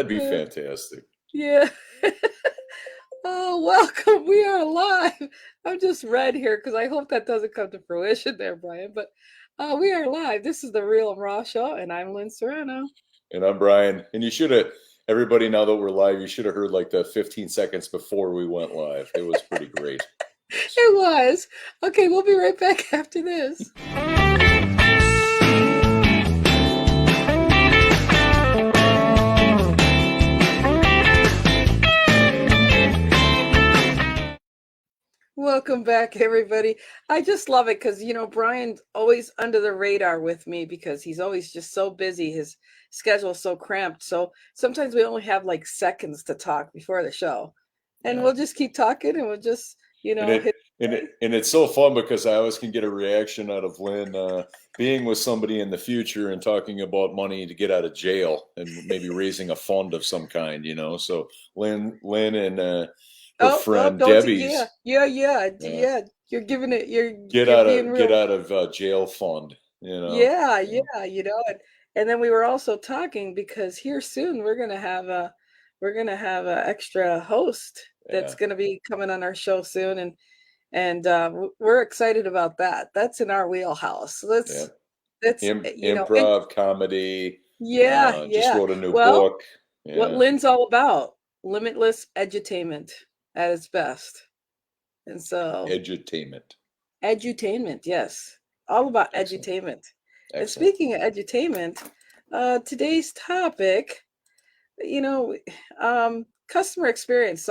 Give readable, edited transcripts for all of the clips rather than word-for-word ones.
That'd be Uh, fantastic. yeah. Oh, welcome. We are live. I'm just red here because I hope that doesn't come to fruition there, Brian. But we are live. This is the Real and Raw Show, and I'm Lynn Serrano. And I'm Brian. And you should have, everybody, now that we're live, you should have heard like the 15 seconds before we went live. It was pretty great. It was. Okay, we'll be right back after this. Welcome back, everybody. I just love it because, Brian's always under the radar with me because he's always just so busy. His schedule's so cramped. So sometimes we only have like seconds to talk before the show. And Yeah. we'll just keep talking and we'll just, And it hit and play. it's so fun because I always can get a reaction out of Lynn being with somebody in the future and talking about money to get out of jail and maybe raising a fund of some kind, you know. So Lynn and her Oh, oh, friend don't, yeah, Debbie's yeah, yeah, uh, yeah. You're giving it, you're being get real. out of jail fund, you know. Yeah, So, yeah, and then we were also talking because here soon we're gonna have a extra host that's yeah, gonna be coming on our show soon, and we're excited about that. That's in our wheelhouse. yeah. That's and Improv comedy. yeah, Just yeah. wrote a new Well, book. what Yeah, Lynn's all about, limitless edutainment at its best, and so edutainment. edutainment, yes, all about Excellent, edutainment. And excellent. speaking of edutainment, today's topic, you know, customer experience.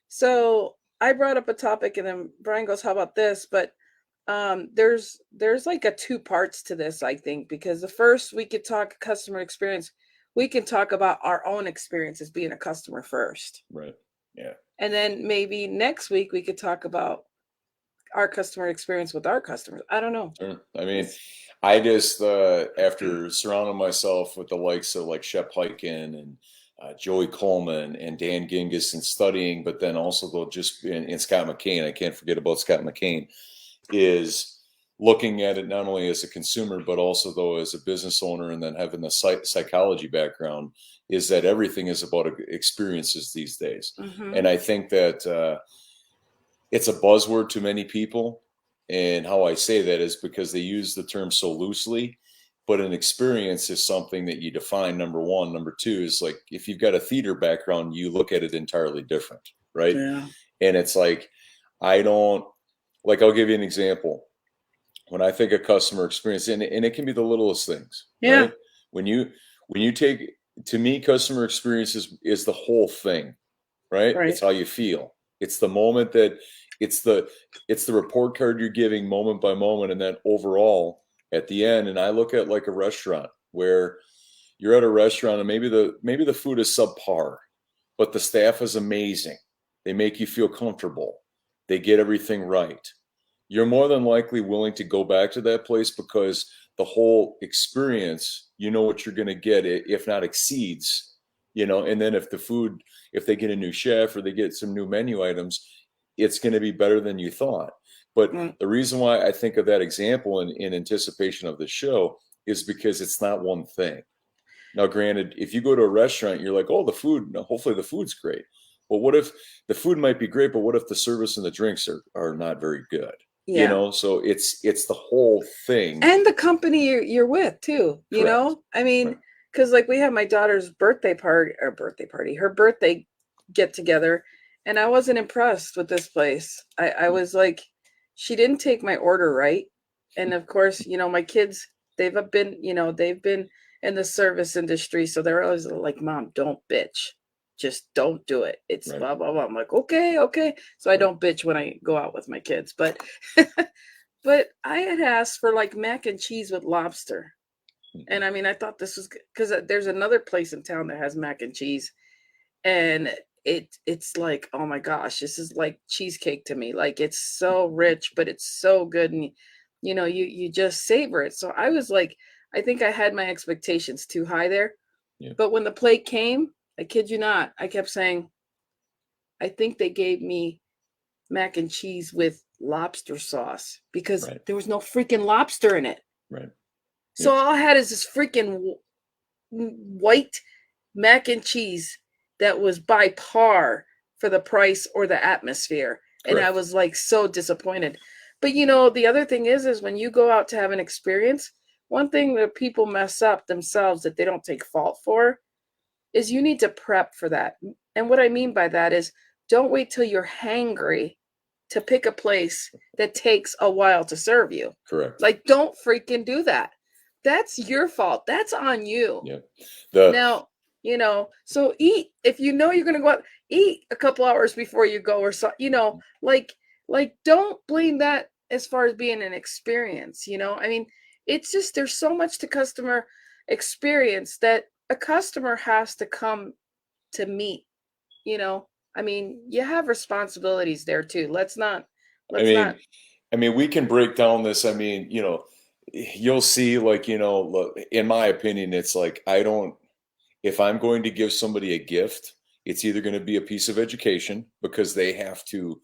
So I brought up a topic, and then Brian goes, "How about this?" But there's like a two parts to this, I think, because the first we could talk customer experience. We can talk about our own experience as being a customer first, Right. Yeah. and then maybe next week we could talk about our customer experience with our customers. I don't know. Sure. I mean, It's I just after surrounding myself with the likes of like Shep Hyken and Joey Coleman and Dan Gingiss and studying, but then also though just in Scott McCain, I can't forget about Scott McCain, is looking at it not only as a consumer but also though as a business owner, and then having the psychology background, is that everything is about experiences these days. mm-hmm. And I think that it's a buzzword to many people. And how I say that is because they use the term so loosely, but an experience is something that you define, number one. Number two is like if you've got a theater background, you look at it entirely different, right? Yeah. And it's like, I don't, like, I'll give you an example. When I think of customer experience, and it can be the littlest things, Yeah. right? When you take, to me, customer experience is the whole thing, right? Right. It's how you feel. It's the moment that it's the report card you're giving moment by moment, and then overall at the end. And I look at like a restaurant where you're at a restaurant and maybe the food is subpar, but the staff is amazing. They make you feel comfortable. They get everything right. You're more than likely willing to go back to that place because the whole experience, you know what you're going to get, if not exceeds, you know. And then if they get a new chef or they get some new menu items, it's going to be better than you thought. But Mm. the reason why I think of that example in anticipation of the show is because it's not one thing. Now, granted, if you go to a restaurant, you're like, oh, the food, hopefully the food's great. But what if the food might be great, but what if the service and the drinks are not very good? You Yeah. know, so it's the whole thing. And the company you're with too, Correct. I Right. mean, because like we had my daughter's her birthday get together, and I wasn't impressed with this place. I Yeah. was like, she didn't take my order right. And of course, my kids, they've been in the service industry, so they're always like, Mom, don't bitch. Just don't do it. It's Right. blah blah blah. I'm like, okay, okay. So I Right. don't bitch when I go out with my kids, but but I had asked for like mac and cheese with lobster. And Mhm. I mean, I thought this was because there's another place in town that has mac and cheese, and it's like, oh my gosh, this is like cheesecake to me. Like it's so rich, but it's so good, and you just savor it. So I was like, I think I had my expectations too high there. Yeah. But when the plate came, I kid you not, I kept saying, I think they gave me mac and cheese with lobster sauce because Right. there was no freaking lobster in it. Right. So Yep. all I had is this freaking white mac and cheese that was by par for the price or the atmosphere. And I Correct. was like so disappointed. But you know, the other thing is when you go out to have an experience, one thing that people mess up themselves that they don't take fault for is you need to prep for that. And what I mean by that is don't wait till you're hangry to pick a place that takes a while to serve you. Correct. Like, don't freaking do that. That's your fault. That's on you. Yeah. The Now, you know, so eat if you know you're going to go out, eat a couple hours before you go or so, you know, like don't blame that as far as being an experience, you know? I mean, it's just there's so much to customer experience that a customer has to come to meet, you know? I mean, you have responsibilities there too. I Let's mean, not we can break down this. I mean, you'll see, like, look, in my opinion, it's like, if I'm going to give somebody a gift, it's either going to be a piece of education because they have to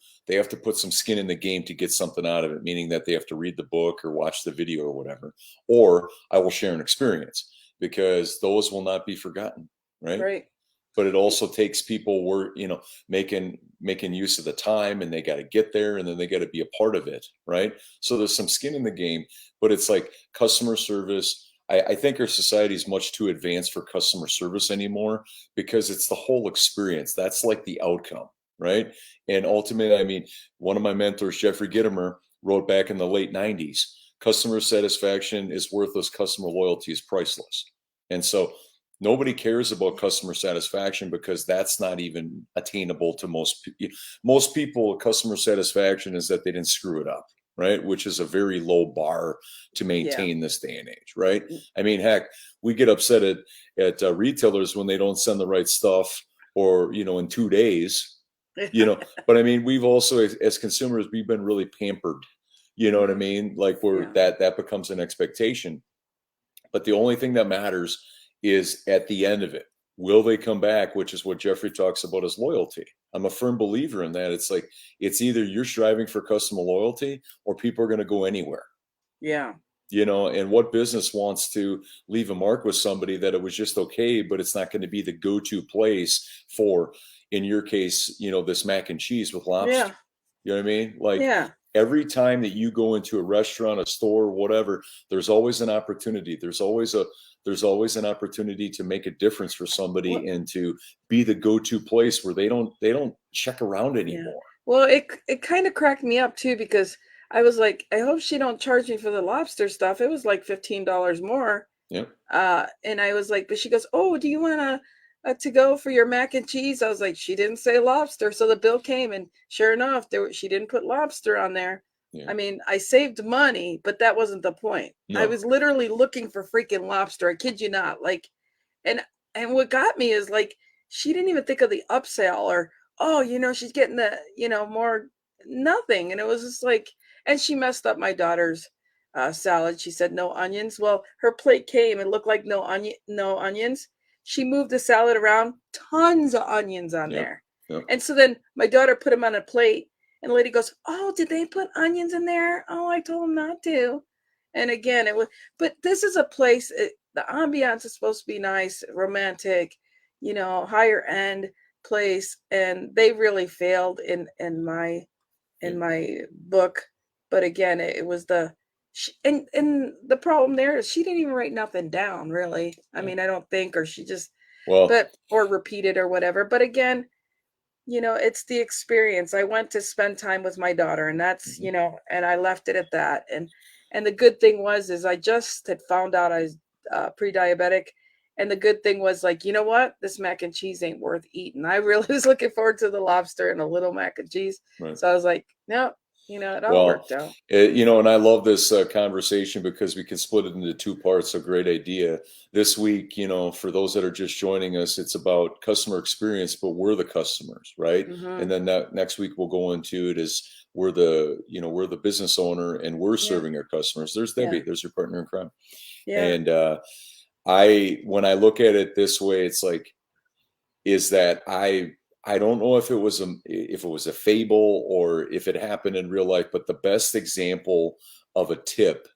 put some skin in the game to get something out of it, meaning that they have to read the book or watch the video or whatever, or I will share an experience because those will not be forgotten, right? right. But it also takes people making use of the time, and they got to get there, and then they got to be a part of it, right? So there's some skin in the game, but it's like customer service. I think our society is much too advanced for customer service anymore because it's the whole experience. That's like the outcome, right? And ultimately, I mean, one of my mentors, Jeffrey Gitomer, wrote back in the late 90s, customer satisfaction is worthless, customer loyalty is priceless. And so nobody cares about customer satisfaction because that's not even attainable to most people. Customer satisfaction is that they didn't screw it up, right? Which is a very low bar to Yeah. maintain this day and age, right? I mean, heck, we get upset at retailers when they don't send the right stuff, or in 2 days, but I mean, we've also, as consumers, we've been really pampered, you know what I Mhm. mean? Like, where Yeah. that becomes an expectation. But the only thing that matters is at the end of it, will they come back? Which is what Jeffrey talks about as loyalty. I'm a firm believer in that. It's like, it's either you're striving for customer loyalty or people are going to go anywhere. Yeah. And what business wants to leave a mark with somebody that it was just okay, but it's not going to be the go-to place for, in your case, this mac and cheese with lobster. Yeah. You know what I mean? Like, Yeah. every time that you go into a restaurant, a store, whatever, there's always an opportunity. There's always an opportunity to make a difference for somebody What and to be the go-to place where they don't check around Yeah. anymore. Well, it kind of cracked me up too because I was like, I hope she don't charge me for the lobster stuff. It was like $15 more. Yeah. And I was like, but she goes, "Oh, do you want to go for your mac and cheese?" I was like, she didn't say lobster, so the bill came, and sure enough, she didn't put lobster on there. Yeah. I mean, I saved money, but that wasn't the point. I No. was literally looking for freaking lobster. I kid you not. Like, and and what got me is like she didn't even think of the upsell or oh, she's getting the, more nothing. And it was just like, and she messed up my daughter's salad. She said no onions. Well, her plate came and looked like no onions. She moved the salad around, tons of onions on Yep. there. Yep. And so then my daughter put them on a plate, and the lady goes, "Oh, did they put onions in there? Oh, I told them not to." And again, it was, but this is a place, the ambiance is supposed to be nice, romantic, higher end place, and they really failed Yeah. in my book. But again, it was and the problem there is she didn't even write nothing down, really. I Yeah. mean, I don't think, or she just, Well, but or repeat it or whatever. But again, it's the experience. I went to spend time with my daughter, and that's, mhm, and I left it at that. And the good thing is I just had found out I was pre-diabetic, and the good thing was, like, you know what, this mac and cheese ain't worth eating. I really was looking forward to the lobster and a little mac and cheese, right. so I was like, no, it all Well, worked out. and I love this conversation because we can split it into two parts. A great idea. This week, for those that are just joining us, it's about customer experience, but we're the customers, right? And Hmm. then next week we'll go into it as we're the business owner and we're Yeah. serving our customers. There's Yeah. Debbie. There's your partner in crime. Yeah. And when I look at it this way, it's like, is that I don't know if it was a fable or if it happened in real life, but the best example of a tip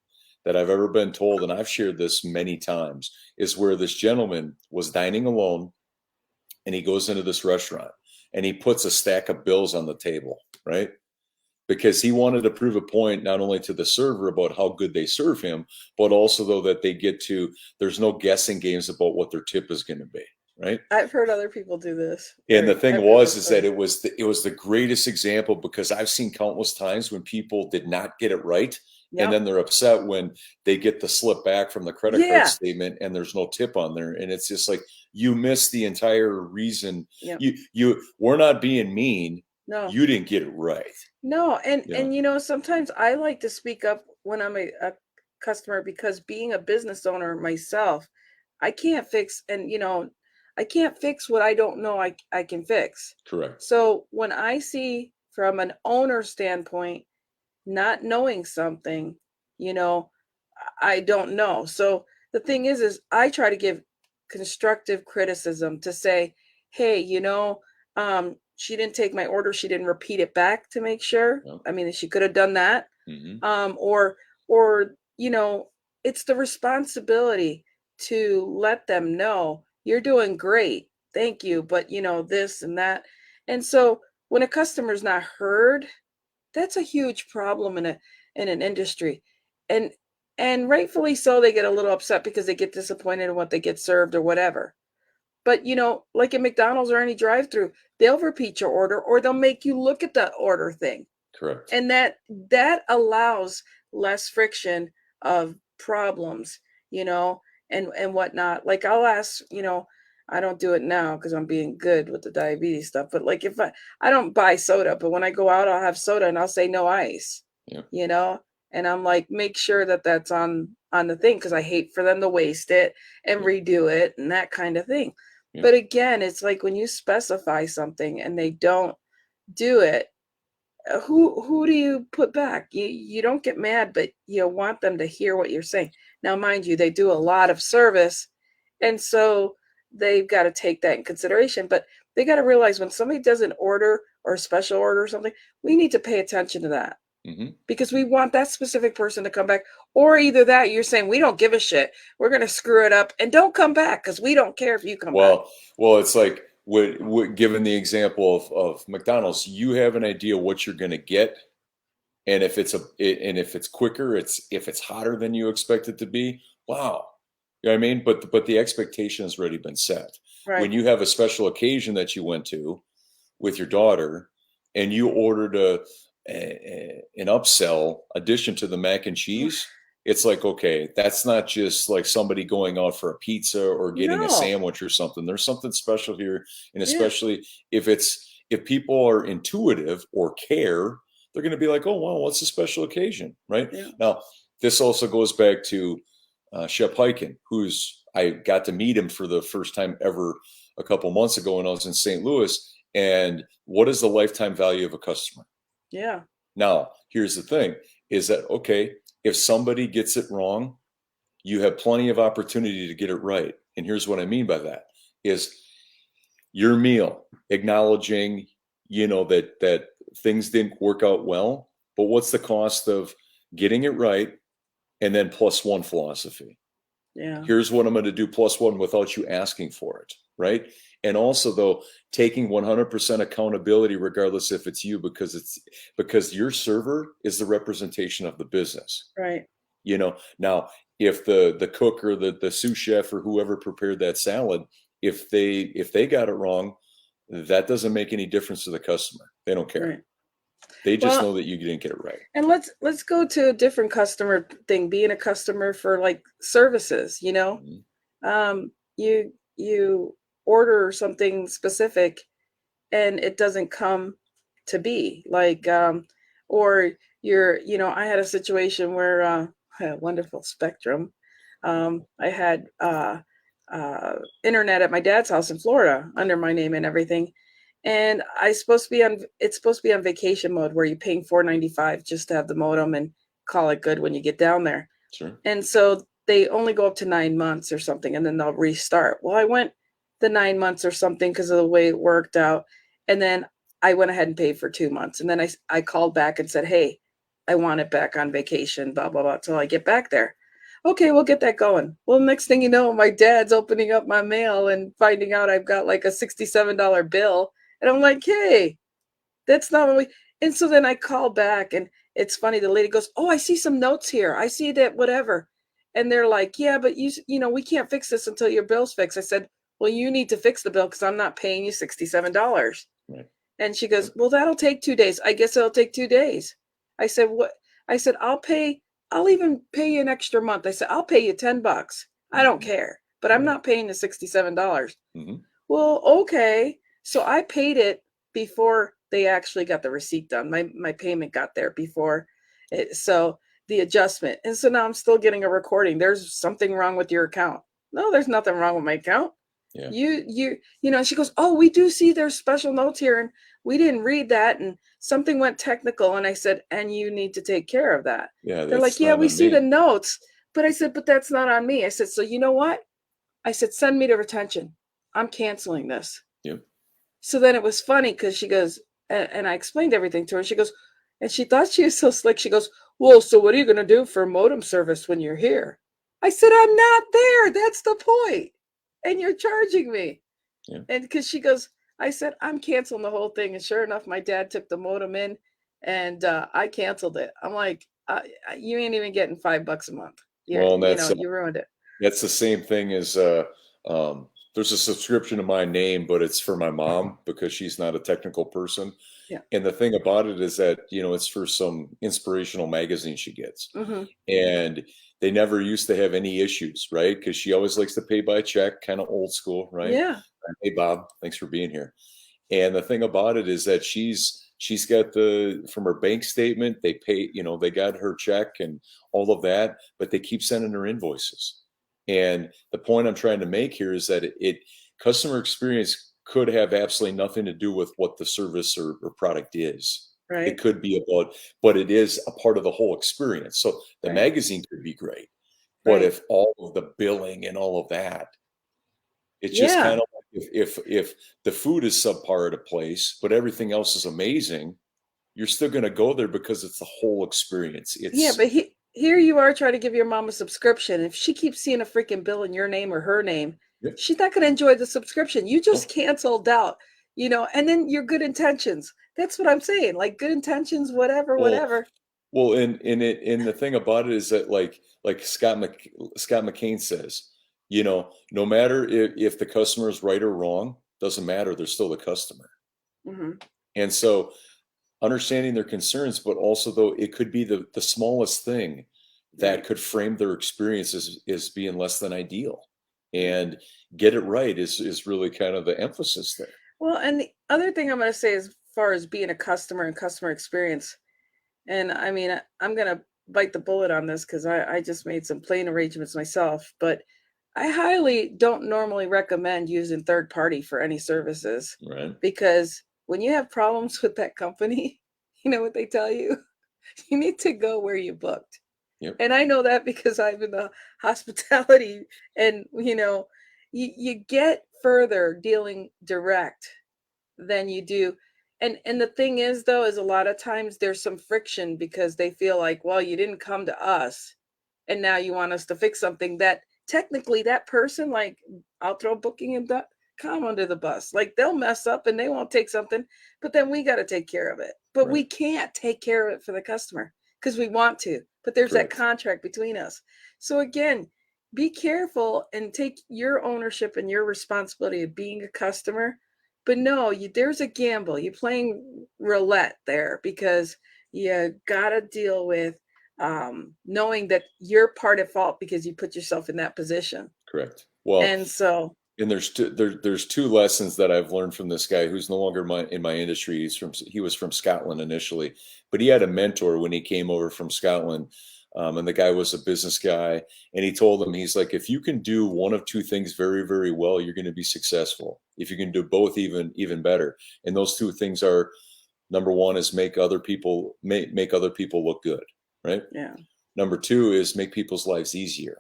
that I've ever been told, and I've shared this many times, is where this gentleman was dining alone. and he goes into this restaurant and he puts a stack of bills on the table, right? Because he wanted to prove a point not only to the server about how good they serve him, but also though that they get to, there's no guessing games about what their tip is going to be, right? I've heard other people do this. And the thing I've heard was, this is that story. it was the greatest example, because I've seen countless times when people did not get it right, and Yep. then they're upset when they get the slip back from the credit card Yeah. statement and there's no tip on there, and it's just like, you missed the entire reason. Yep. We're not being mean. No. You didn't get it right. No, and Yeah. and sometimes I like to speak up when I'm a customer, because being a business owner myself, I can't fix, and I can't fix what I don't know I can fix. Correct. So when I see from an owner standpoint, not knowing something, I don't know. So the thing is I try to give constructive criticism to say, hey, she didn't take my order. She didn't repeat it back to make sure. Yeah. I mean, she could have done that. Mm-hmm. Or it's the responsibility to let them know you're doing great. Thank you. But this and that. And so when a customer's not heard, that's a huge problem in an industry. And rightfully so, they get a little upset because they get disappointed in what they get served or whatever. But like at McDonald's or any drive-through, they'll repeat your order, or they'll make you look at the order thing. Correct. And that allows less friction of problems, and whatnot. Like I'll ask, I don't do it now because I'm being good with the diabetes stuff. But like if I don't buy soda, but when I go out, I'll have soda and I'll say no ice. Yeah. And I'm like, make sure that that's on the thing, because I hate for them to waste it and redo it and that kind of thing. Yeah. But again, it's like when you specify something and they don't do it, who do you put back? You don't get mad, but you want them to hear what you're saying. Now, mind you, they do a lot of service, and so they've got to take that in consideration. But they got to realize when somebody does an order or a special order or something, we need to pay attention to that. Mm-hmm. Because we want that specific person to come back. Or either that, you're saying, we don't give a shit, we're going to screw it up, and don't come back because we don't care if you come back. Well, it's like, given the example of McDonald's, you have an idea what you're going to get, and if it's quicker, if it's hotter than you expect it to be, wow, you know what I mean. But the expectation has already been set. Right. When you have a special occasion that you went to with your daughter, and you ordered an upsell addition to the mac and cheese, it's like, okay, that's not just like somebody going out for a pizza or getting a sandwich or something. There's something special here. And especially if people are intuitive or care, they're going to be like, oh, wow, what's a special occasion, right? Yeah. Now, this also goes back to Shep Hyken, I got to meet him for the first time ever a couple months ago when I was in St. Louis. And what is the lifetime value of a customer? Yeah. Now, here's the thing, is that, okay, if somebody gets it wrong, you have plenty of opportunity to get it right. And here's what I mean by that, is your meal, acknowledging, that things didn't work out well, but what's the cost of getting it right and then +1 philosophy? Yeah. Here's what I'm going to do +1 without you asking for it, right? And also, though, taking 100% accountability, regardless if it's you, because your server is the representation of the business. Right. Now, if the cook or the sous chef or whoever prepared that salad, if they got it wrong, that doesn't make any difference to the customer. They don't care. Right. They just know that you didn't get it right. And let's go to a different customer thing, being a customer for like services, Mm-hmm. You order something specific and it doesn't come to be like, or I had a situation where I had a wonderful Spectrum. I had internet at my dad's house in Florida under my name and everything. And it's supposed to be on vacation mode, where you're paying $4.95 just to have the modem and call it good when you get down there. Sure. And so they only go up to 9 months or something, and then they'll restart. Well, I went the 9 months or something because of the way it worked out. And then I went ahead and paid for 2 months. And then I called back and said, hey, I want it back on vacation, blah, blah, blah, till I get back there. Okay, we'll get that going. Well, next thing you know, my dad's opening up my mail and finding out I've got like a $67 bill. And I'm like, hey, that's not what we. And so then I call back, and it's funny. The lady goes, "Oh, I see some notes here. I see that whatever." And they're like, "Yeah, but you know, we can't fix this until your bill's fixed." I said, "Well, you need to fix the bill because I'm not paying you $67." Right. And she goes, "Well, that'll take 2 days." I guess it'll take 2 days. I said, "What?" I said, "I'll pay. I'll even pay you an extra month." I said, "I'll pay you $10. I don't Mhm. care, but I'm Right. not paying the $67." Hmm. Well, okay. So I paid it before they actually got the receipt done. My payment got there before it, so the adjustment. And so now I'm still getting a recording. There's something wrong with your account. No, there's nothing wrong with my account. Yeah. You know, she goes, "Oh, we do see there's special notes here and we didn't read that and something went technical." And I said, "And you need to take care of that." Yeah. They're like, That's "Yeah, not we on see the me. notes." But I said, "But that's not on me." I said, "So you know what?" I said, "Send me to retention. I'm canceling this." Yep. So then it was funny because she goes, and I explained everything to her. She goes, and she thought she was so slick. She goes, "Well, so what are you going to do for modem service when you're here?" I said, "I'm not there. That's the point. And you're charging me." Yeah. And because she goes, I said, "I'm canceling the whole thing." And sure enough, my dad took the modem in and I canceled it. I'm like, you ain't even getting $5 a month. Well, and You know, you ruined it. that's the same thing as there's a subscription to my name, but it's for my mom because she's not a technical person. Yeah. And the thing about it is that, it's for some inspirational magazine she gets. Hmm. And they never used to have any issues, right? Because she always likes to pay by check, kind of old school, right? Yeah. Hey, Bob, thanks for being here. And the thing about it is that she's got the from her bank statement, they pay, they got her check and all of that, but they keep sending her invoices. And the point I'm trying to make here is that it customer experience could have absolutely nothing to do with what the service or product is. It Right. could be about, but it is a part of the whole experience. So the Right. magazine could be great, but Right. if all of the billing and all of that, it's just Yeah. kind of like if the food is subpar at a place, but everything else is amazing, you're still going to go there because it's the whole experience. Yeah, It's but here you are trying to give your mom a subscription. If she keeps seeing a freaking bill in your name or her name, yeah, she's not going to enjoy the subscription. You just no, canceled out, you know, and then your good intentions. That's what I'm saying. Like good intentions, whatever, well, whatever. well, and the thing about it is that like Scott McCain says, no matter if the customer is right or wrong, doesn't matter. They're still the customer, Hmm. and so understanding their concerns, but also though it could be the smallest thing that Right. could frame their experience as being less than ideal, Right. and get it right is really kind of the emphasis there. Well, and the other thing I'm going to say as far as being a customer and customer experience, and I mean, I'm going to bite the bullet on this because I just made some plane arrangements myself, but I highly don't normally recommend using third party for any services Right. because when you have problems with that company, you know what they tell you? You need to go where you booked. Yep. And I know that because I'm in the hospitality and you get further dealing direct than you do. And the thing is though is a lot of times there's some friction because they feel like, well, you didn't come to us and now you want us to fix something that technically that person, like, I'll throw booking.com under the bus. Like they'll mess up and they won't take something, but then we got to take care of it. But we Right. can't take care of it for the customer because we want to, but there's that Correct. contract between us. So again, be careful and take your ownership and your responsibility of being a customer. But no, there's a gamble. You're playing roulette there because you got to deal with knowing that you're part at fault because you put yourself in that position. Correct. Well, And so, and there's two lessons that I've learned from this guy who's no longer in my industry. He was from Scotland initially, but he had a mentor when he came over from Scotland, and the guy was a business guy, and he told him, he's like, if you can do one of two things very very well, you're going to be successful. If you can do both, even better. And those two things are, number one is make other people look good, right? yeah, Number two is make people's lives easier.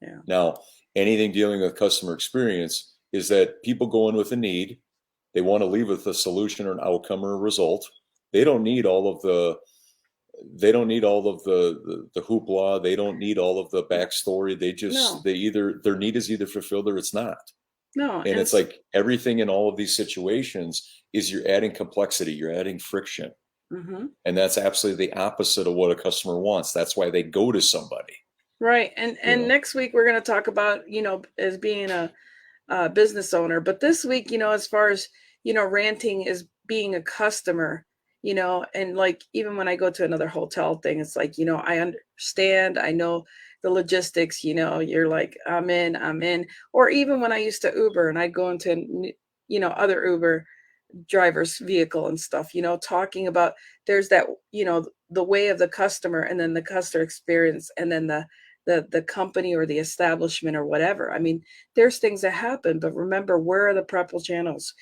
yeah, Now, anything dealing with customer experience is that people go in with a need. They want to leave with a solution or an outcome or a result. They don't need all of the they don't need all of the hoopla. They don't need all of the backstory. No, They either, their need is either fulfilled or it's not. no, And and it's like everything in all of these situations is you're adding complexity, you're adding friction. mhm. And that's absolutely the opposite of what a customer wants. That's why they go to somebody, Right. you And know. next week we're going to talk about, as being a business owner. But this week, as far as, ranting is being a customer, and like even when I go to another hotel thing, it's like, I understand, I know the logistics, you're like, I'm in. Or even when I used to Uber and I'd go into, other Uber driver's vehicle and stuff, talking about there's that, the way of the customer and then the customer experience and then the company or the establishment or whatever. I mean, there's things that happen, but remember, where are the proper channels?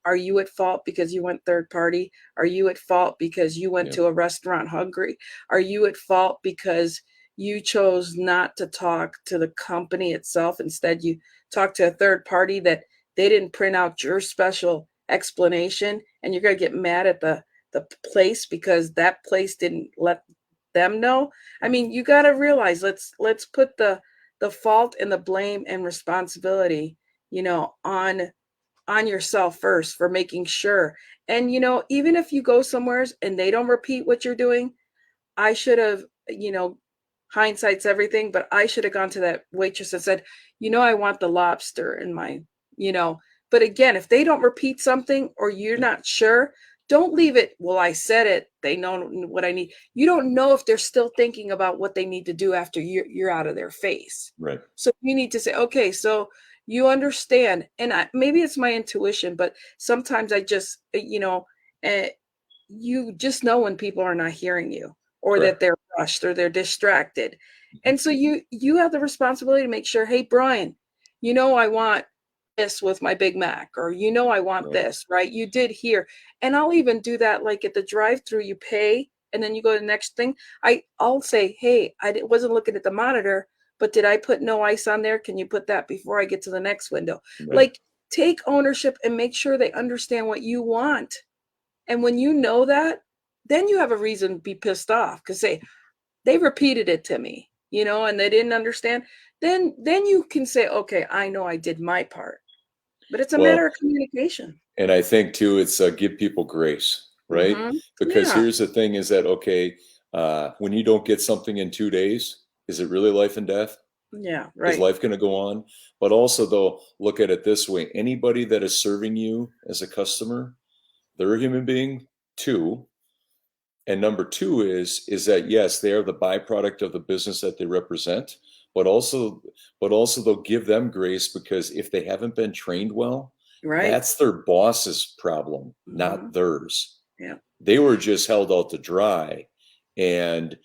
Are you at fault because you went third party? Are you at fault because you went Yeah, to a restaurant hungry? Are you at fault because you chose not to talk to the company itself? Instead, you talked to a third party that they didn't print out your special explanation, and you're going to get mad at the place because that place didn't let them know. I mean, you got to realize, let's put the fault and the blame and responsibility, on yourself first for making sure. And even if you go somewhere and they don't repeat what you're doing, I should have, hindsight's everything, but I should have gone to that waitress and said, I want the lobster in my, you know. But again, if they don't repeat something or you're yeah, not sure, don't leave it. Well, I said it. They know what I need. You don't know if they're still thinking about what they need to do after you're out of their face. right. So you need to say, okay, so you understand. And maybe it's my intuition, but sometimes I just, uh, you just know when people are not hearing you or that Correct. they're rushed or they're distracted. And so you have the responsibility to make sure, hey Brian, I want this with my Big Mac, or I want Right. this, right? You did here. And I'll even do that like at the drive-through, you pay and then you go to the next thing. I'll say, hey, wasn't looking at the monitor, but did I put no ice on there? Can you put that before I get to the next window? Right. Like, take ownership and make sure they understand what you want. And when you know that, then you have a reason to be pissed off because they repeated it to me, and they didn't understand. Then you can say, okay, I know I did my part. But it's a matter Well, of communication. and I think too, it's give people grace, right? Mhm. Because Yeah. here's the thing: is that okay? When you don't get something in 2 days, is it really life and death? Yeah, Is right. life going to go on? But also, though, look at it this way: anybody that is serving you as a customer, they're a human being too. And number two is that yes, they are the byproduct of the business that they represent, but also they'll give them grace because if they haven't been trained well, Right. that's their boss's problem, not Mhm. theirs. Yeah. They were just held out to dry and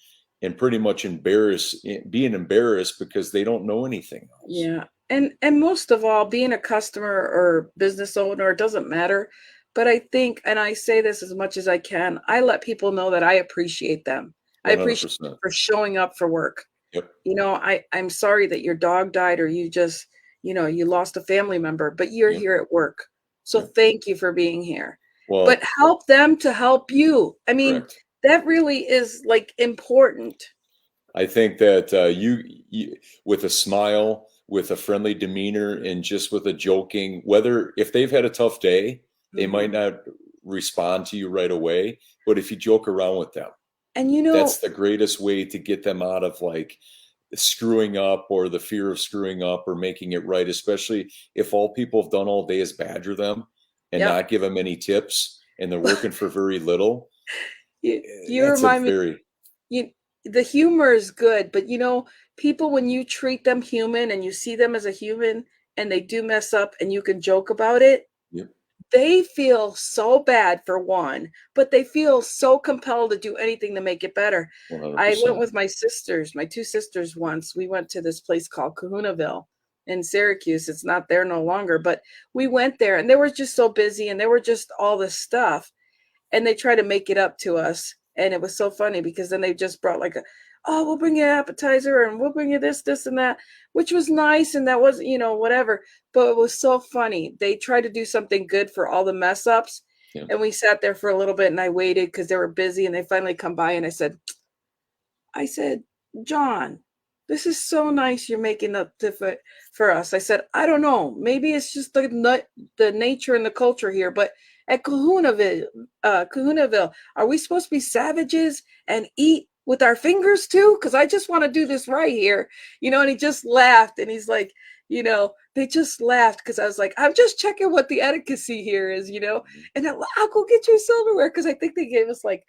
pretty much being embarrassed because they don't know anything else. Yeah. And most of all, being a customer or business owner, it doesn't matter. But I think, and I say this as much as I can, I let people know that I appreciate them. I appreciate 100%. for showing up for work. Yep. I'm sorry that your dog died or you just, you lost a family member, but you're Yep. here at work. So Yep. thank you for being here. But Well, help them to help you. I mean, correct. that really is like important. I think that with a smile, with a friendly demeanor, and just with a joking, whether if they've had a tough day, they might Mhm. not respond to you right away. But if you joke around with them, And that's the greatest way to get them out of like screwing up or the fear of screwing up or making it right, especially if all people have done all day is badger them and yep. not give them any tips and they're working for very little. You That's a remind me, very, you the humor is good, but people, when you treat them human and you see them as a human and they do mess up and you can joke about it, yep, they feel so bad for one, but they feel so compelled to do anything to make it better. I went 100%. with my two sisters once. We went to this place called Kahunaville in Syracuse. It's not there no longer, but we went there and they were just so busy and they were just all this stuff and they try to make it up to us. And it was so funny because then they just brought like oh, we'll bring you an appetizer and we'll bring you this, and that, which was nice. And that was, whatever. But it was so funny. They tried to do something good for all the mess ups. Yeah. And we sat there for a little bit and I waited because they were busy and they finally come by and I said, John, this is so nice you're making up for us. I said, I don't know. Maybe it's just the nature and the culture here, but at Kahunaville, are we supposed to be savages and eat with our fingers too? Because I just want to do this right here. And he just laughed and he's like, they just laughed because I was like, I'm just checking what the etiquette here is. And I'll go get you silverware because I think they gave us like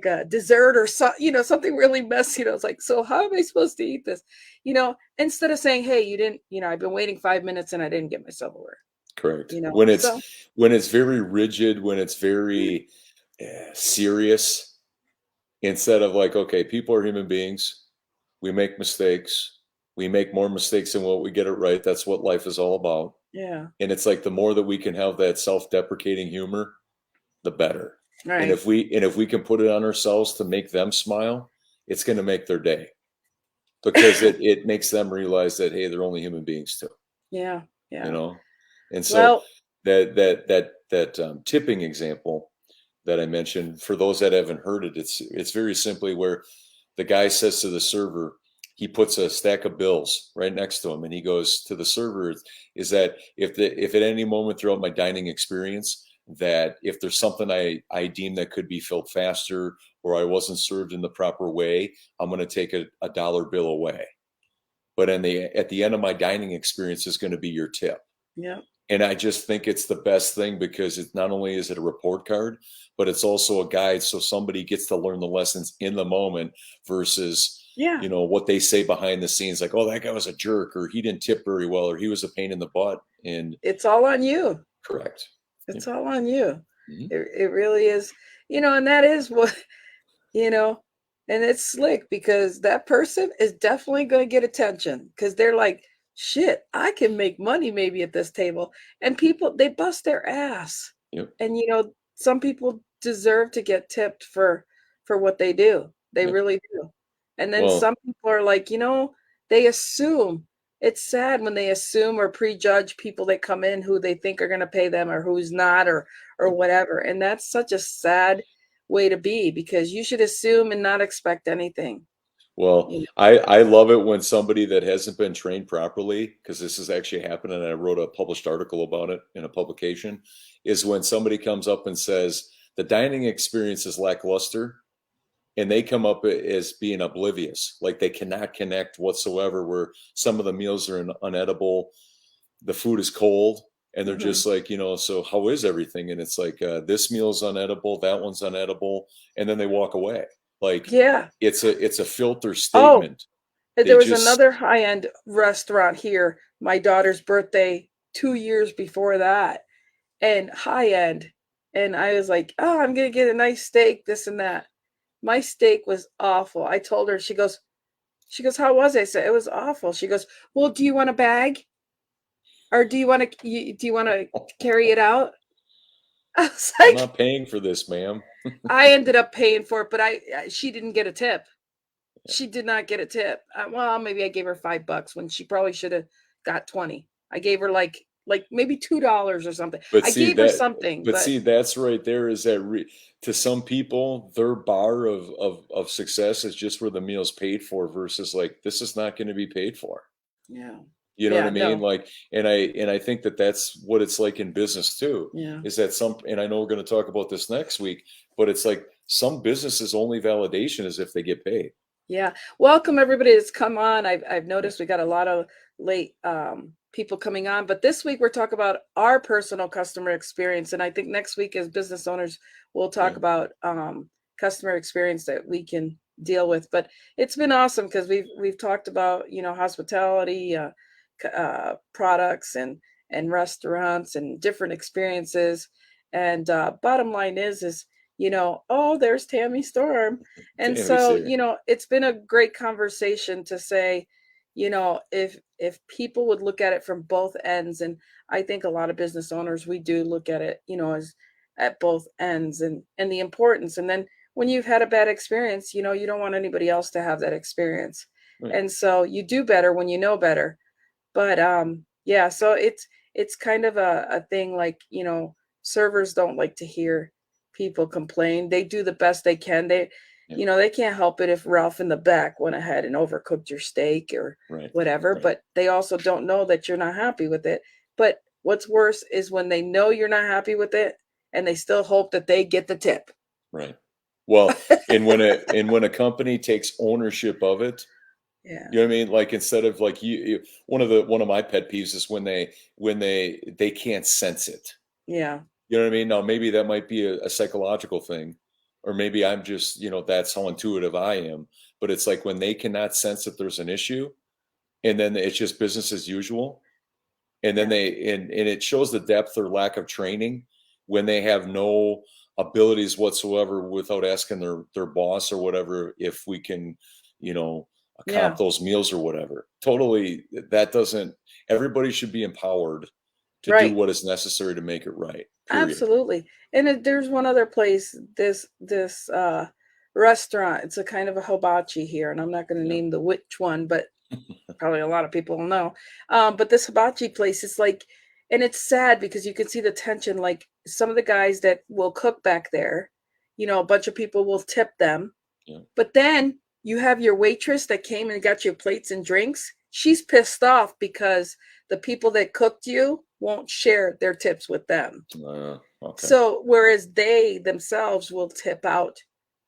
a dessert or something really messy. It's like, so how am I supposed to eat this? Instead of saying, hey, you didn't, I've been waiting 5 minutes and I didn't get my silverware. Correct. When So it's very rigid, when it's very serious, instead of like, okay, people are human beings. We make mistakes. We make more mistakes than what we get it right. That's what life is all about. yeah, And it's like the more that we can have that self-deprecating humor, the better. And right. if we can put it on ourselves to make them smile, it's going to make their day, because it makes them realize that, hey, they're only human beings too. Yeah, you yeah. know and so Well, that tipping example that I mentioned, for those that haven't heard it, it's very simply where the guy says to the server, he puts a stack of bills right next to him and he goes to the server, is that if at any moment throughout my dining experience, that if there's something I deem that could be filled faster, or I wasn't served in the proper way, I'm going to take a dollar bill away. But at the end of my dining experience is going to be your tip. yeah. And I just think it's the best thing, because it's not only is it a report card, but it's also a guide. So somebody gets to learn the lessons in the moment versus, Yeah. what they say behind the scenes, like, oh, that guy was a jerk, or he didn't tip very well, or he was a pain in the butt. And It's all on you. correct. Yeah. It's all on you. Mhm. It really is. And that is what, you know, and it's slick because that person is definitely going to get attention because they're like, shit, I can make money maybe at this table. And people, they bust their ass. Yep. And some people deserve to get tipped for what they do. They Yep. really do. And then Well, some people are like, they assume. It's sad when they assume or prejudge people that come in who they think are going to pay them or who's not, or yep. whatever. And that's such a sad way to be, because you should assume and not expect anything. Well, You I love it when somebody that hasn't been trained properly, because this has actually happened, and I wrote a published article about it in a publication, is when somebody comes up and says the dining experience is lackluster, and they come up as being oblivious, like they cannot connect whatsoever, where some of the meals are unedible, the food is cold, and they're Mhm. just like, so how is everything? And it's like, this meal's unedible, that one's unedible, and then they walk away. Like, Yeah. it's a filter Oh, statement. They there was just another high-end restaurant here. My daughter's birthday 2 years before that, and high-end. And I was like, oh, I'm gonna get a nice steak, this and that. My steak was awful. I told her, she goes, how was it? I said, it was awful. She goes, well, do you want a bag? Or do you want to carry it out? I was I'm like, not paying for this, ma'am. I ended up paying for it, but she didn't get a tip. Yeah. She did not get a tip. Well, maybe I gave her $5 when she probably should have got 20. I gave her like maybe $2 or something. But I see gave her that, something, but but see that's right there, is that to some people their bar of success is just where the meal's paid for, versus like, this is not going to be paid for. yeah, You know what yeah, I mean? no, Like, and I think that that's what it's like in business too. yeah. Is that and I know we're going to talk about this next week, but it's like some businesses only validation is if they get paid. Yeah. Welcome everybody that's come on. I've Yeah. noticed we got a lot of late people coming on, but this week we're talking about our personal customer experience. And I think next week as business owners, we'll talk Yeah. about customer experience that we can deal with. But it's been awesome because we've talked about, hospitality, products and restaurants and different experiences. And bottom line is oh, there's Tammy Storm. And Tammy's so, here. it's been a great conversation to say, if people would look at it from both ends, and I think a lot of business owners, we do look at it, as at both ends, and the importance. And then when you've had a bad experience, you don't want anybody else to have that experience. Right. And so you do better when you know better. But yeah, so it's kind of a thing like, servers don't like to hear people complain. They do the best they can. They, Yeah. they can't help it if Ralph in the back went ahead and overcooked your steak or Right. whatever, Right. but they also don't know that you're not happy with it. But what's worse is when they know you're not happy with it and they still hope that they get the tip. Right. Well, and when a company takes ownership of it, Yeah. you know what I mean? Like instead of like one of my pet peeves is when they can't sense it. Yeah. You know what I mean? Now maybe that might be a psychological thing, or maybe I'm just, that's how intuitive I am. But it's like when they cannot sense that there's an issue, and then it's just business as usual. And then Yeah. and it shows the depth or lack of training when they have no abilities whatsoever without asking their boss or whatever if we can, you know, comp Yeah. those meals or whatever. Totally, that doesn't. Everybody should be empowered to do Right. what is necessary to make it right. Period. Absolutely. And there's one other place, this restaurant. It's a kind of a hibachi here, and I'm not going to Yeah. name the which one, but probably a lot of people will know. But this hibachi place is like, and it's sad because you can see the tension. Like some of the guys that will cook back there, a bunch of people will tip them, Yeah. but then you have your waitress that came and got your plates and drinks. She's pissed off because the people that cooked you won't share their tips with them. Okay. So whereas they themselves will tip out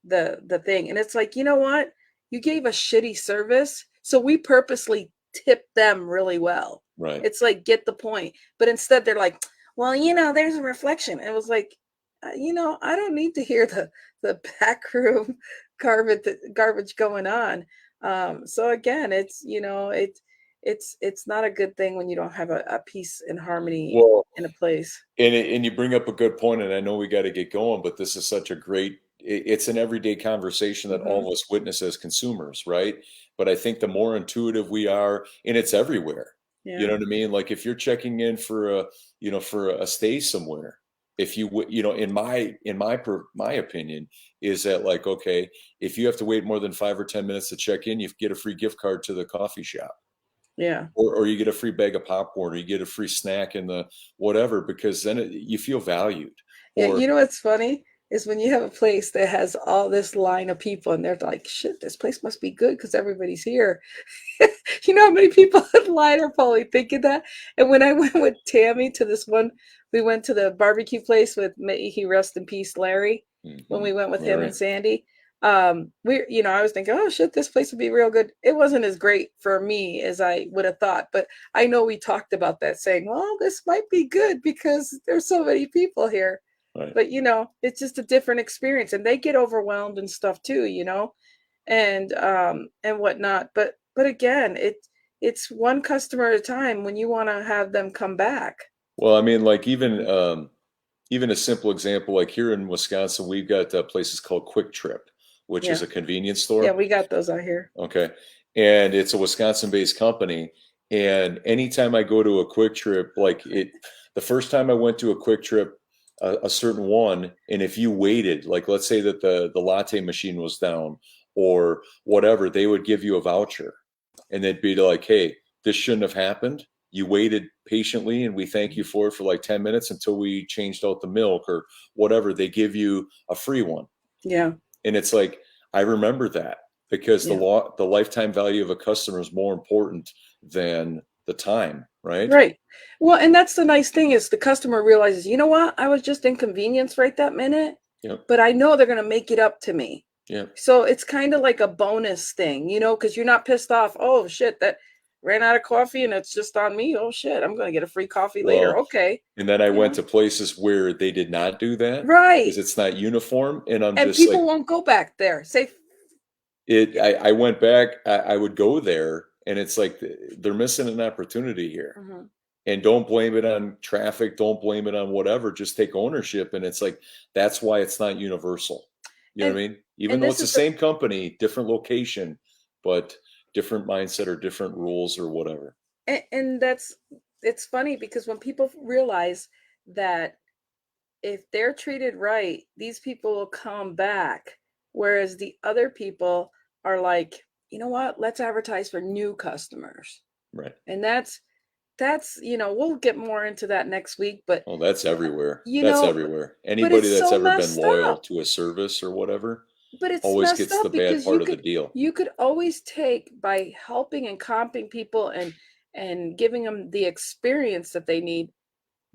the thing. And it's like, you know what? You gave a shitty service. So we purposely tip them really well. Right. It's like, get the point. But instead they're like, well, there's a reflection. It was like, I don't need to hear the backroom garbage going on. So again, it's not a good thing when you don't have a peace and harmony Well, in a place. and you bring up a good point, and I know we got to get going, but this is such a great. It's an everyday conversation that all Hmm. of us witness as consumers, right? But I think the more intuitive we are, and it's everywhere. You know Yeah. what I mean? Like if you're checking in for a stay somewhere, if in my opinion, is that like okay, if you have to wait more than 5 or 10 minutes to check in, you get a free gift card to the coffee shop. Yeah. Or you get a free bag of popcorn, or you get a free snack in the whatever, because then you feel valued. Yeah. Or You know what's funny is when you have a place that has all this line of people and they're like, shit, this place must be good because everybody's here. You know how many people in line are probably thinking that? And when I went with Tammy to this one, we went to the barbecue place with, may he rest in peace, Larry, when we went with him and Right, Sandy. I was thinking, oh shit, this place would be real good. It wasn't as great for me as I would have thought, but I know we talked about that saying, well, this might be good because there's so many people here. right. But it's just a different experience and they get overwhelmed and stuff too, and whatnot. But again, it's one customer at a time when you want to have them come back. Well, I mean, like even a simple example, like here in Wisconsin, we've got places called Quick Trip, which is Yeah. a convenience Yeah, store. we got those out here. Okay. And it's a Wisconsin-based company. And anytime I go to a Quick Trip, the first time I went to a Quick Trip, a certain one, and if you waited, like let's say that the latte machine was down or whatever, they would give you a voucher, and they'd be like, "Hey, this shouldn't have happened. You waited patiently, and we thank you for it for like 10 minutes until we changed out the milk or whatever." They give you a free one. Yeah. And it's like, I remember that because Yeah. the lifetime value of a customer is more important than the time, right? Right. Well, and that's the nice thing is the customer realizes, you know what? I was just inconvenienced right that minute, Yep. but I know they're going to make it up to me. Yep. So it's kind of like a bonus thing, because you're not pissed off. Oh shit, that ran out of coffee and it's just on me. Oh shit, I'm going to get a free coffee later. Well, Okay. and then I You went know. to places where they did not do that because Right. it's not uniform. And I'm And just like, people won't go back there. Say, I went back, I would go there, and it's like they're missing an opportunity here. mhm. And don't blame it on traffic, don't blame it on whatever, just take ownership. And it's like, that's why it's not universal. You know and what I mean? Even and though this it's the is the same company, different location, but different mindset or different rules or whatever. and that's it's funny because when people realize that if they're treated right, these people will come back. Whereas the other people are like, you know what? Let's advertise for new customers. Right. And that's, we'll get more into that next week, but Oh, that's everywhere. you That's know, everywhere. but Anybody it's that's so ever been messed loyal up. to a service or whatever But it's always messed gets the up bad because part of the deal. you could always take by helping and comping people and giving them the experience that they need.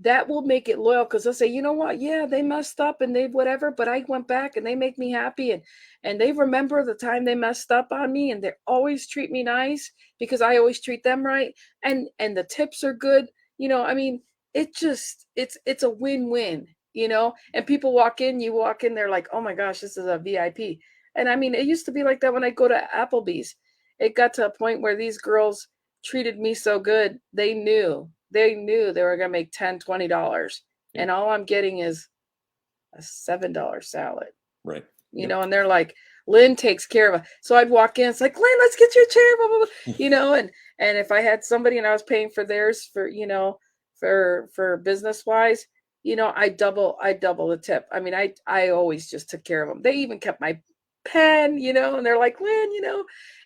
That will make it loyal because they'll say, you know what? Yeah, they messed up and they whatever, but I went back and they make me happy and they remember the time they messed up on me and they always treat me nice because I always treat them right and the tips are good. I mean, it's a win-win, and people walk in, you walk in, they're like, oh my gosh, this is a VIP. And I mean, it used to be like that when I go to Applebee's. It got to a point where these girls treated me so good, they knew they were going to make $10, $20, Yep. and all I'm getting is a $7 salad, Right. Yep. and they're like, Lynn takes care of it. So I'd walk in, it's like, Lynn, let's get you a chair, blah, blah, blah. And if I had somebody and I was paying for theirs for business wise, I double the tip. I mean, I always just took care of them. They even kept my pen, and they're like, Lynn,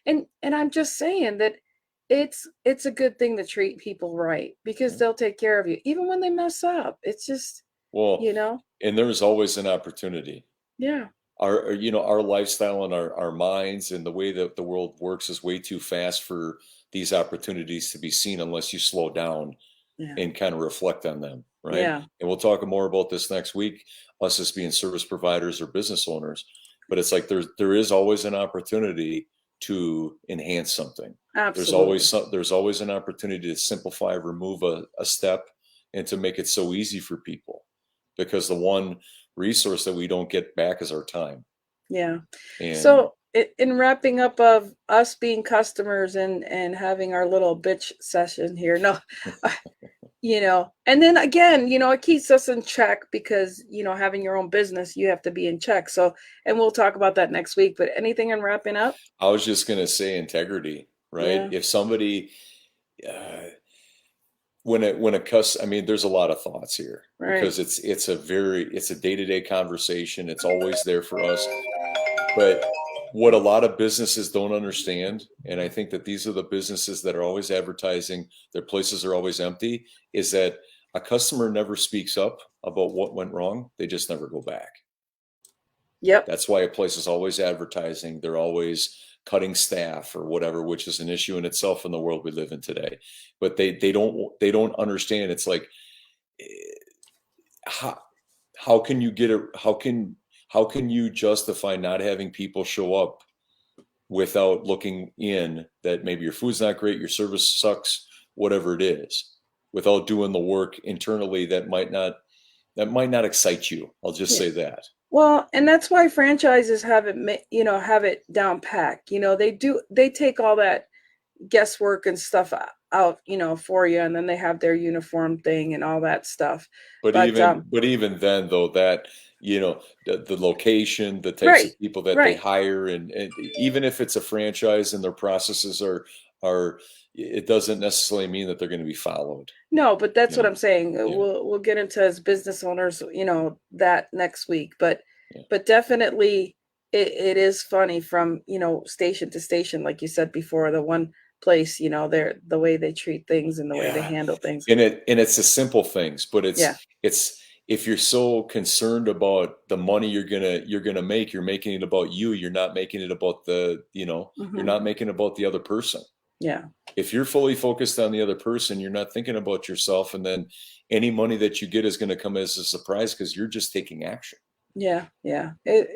and I'm just saying that it's a good thing to treat people right because Yep. they'll take care of you even when they mess up. It's just, Well, you know, and there's always an opportunity. yeah, Our lifestyle and our minds and the way that the world works is way too fast for these opportunities to be seen unless you slow down yeah, and kind of reflect on them, right? yeah, And we'll talk more about this next week, us as being service providers or business owners. But it's like there is always an opportunity to enhance something. absolutely. There's always an opportunity to simplify, remove a step, and to make it so easy for people. Because the one resource that we don't get back is our time. Yeah. And So in wrapping up of us being customers and having our little bitch session here, no, and then again, it keeps us in check because, having your own business, you have to be in check. So, and we'll talk about that next week, but anything in wrapping up? I was just going to say integrity, right? Yeah, If somebody, uh, I mean, there's a lot of thoughts here right. because it's a day-to-day conversation. It's always there for us. But what a lot of businesses don't understand, and I think that these are the businesses that are always advertising, their places are always empty, is that a customer never speaks up about what went wrong. They just never go back. Yep. That's why a place is always advertising. They're always cutting staff or whatever, which is an issue in itself in the world we live in today. But they don't understand. It's like eh, how how can you get a how can you justify not having people show up without looking in that maybe your food's not great, your service sucks, whatever it is, without doing the work internally that might not excite you. I'll just Yeah. say that. Well, and that's why franchises have it down packed. They take all that guesswork and stuff out, for you, and then they have their uniform thing and all that stuff. But But even then, though, that the location, the types right, of people that they right. hire, and even if it's a franchise and their processes are, it doesn't necessarily mean that they're going to be followed. No, but that's You what know, I'm saying. yeah, We'll get into as business owners, that next week. But yeah, but definitely it is funny from, station to station, like you said before, the one place, the way they treat things and the way they yeah. handle things. And it's the simple things, but Yeah. it's if you're so concerned about the money you're gonna make, you're making it about you. You're not making it about you're Hmm. not making it about the other person. Yeah. If you're fully focused on the other person, you're not thinking about yourself, and then any money that you get is going to come as a surprise because you're just taking action. Yeah. Yeah. It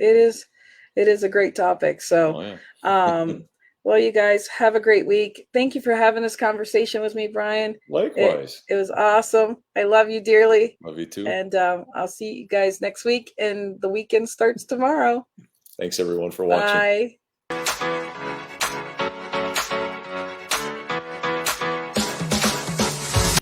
is a great topic. So, Oh yeah. um, well, you guys have a great week. Thank you for having this conversation with me, Brian. It Likewise. it was awesome. I love you dearly. Love you too. And I'll see you guys next week. And the weekend starts tomorrow. Thanks everyone for watching. Bye.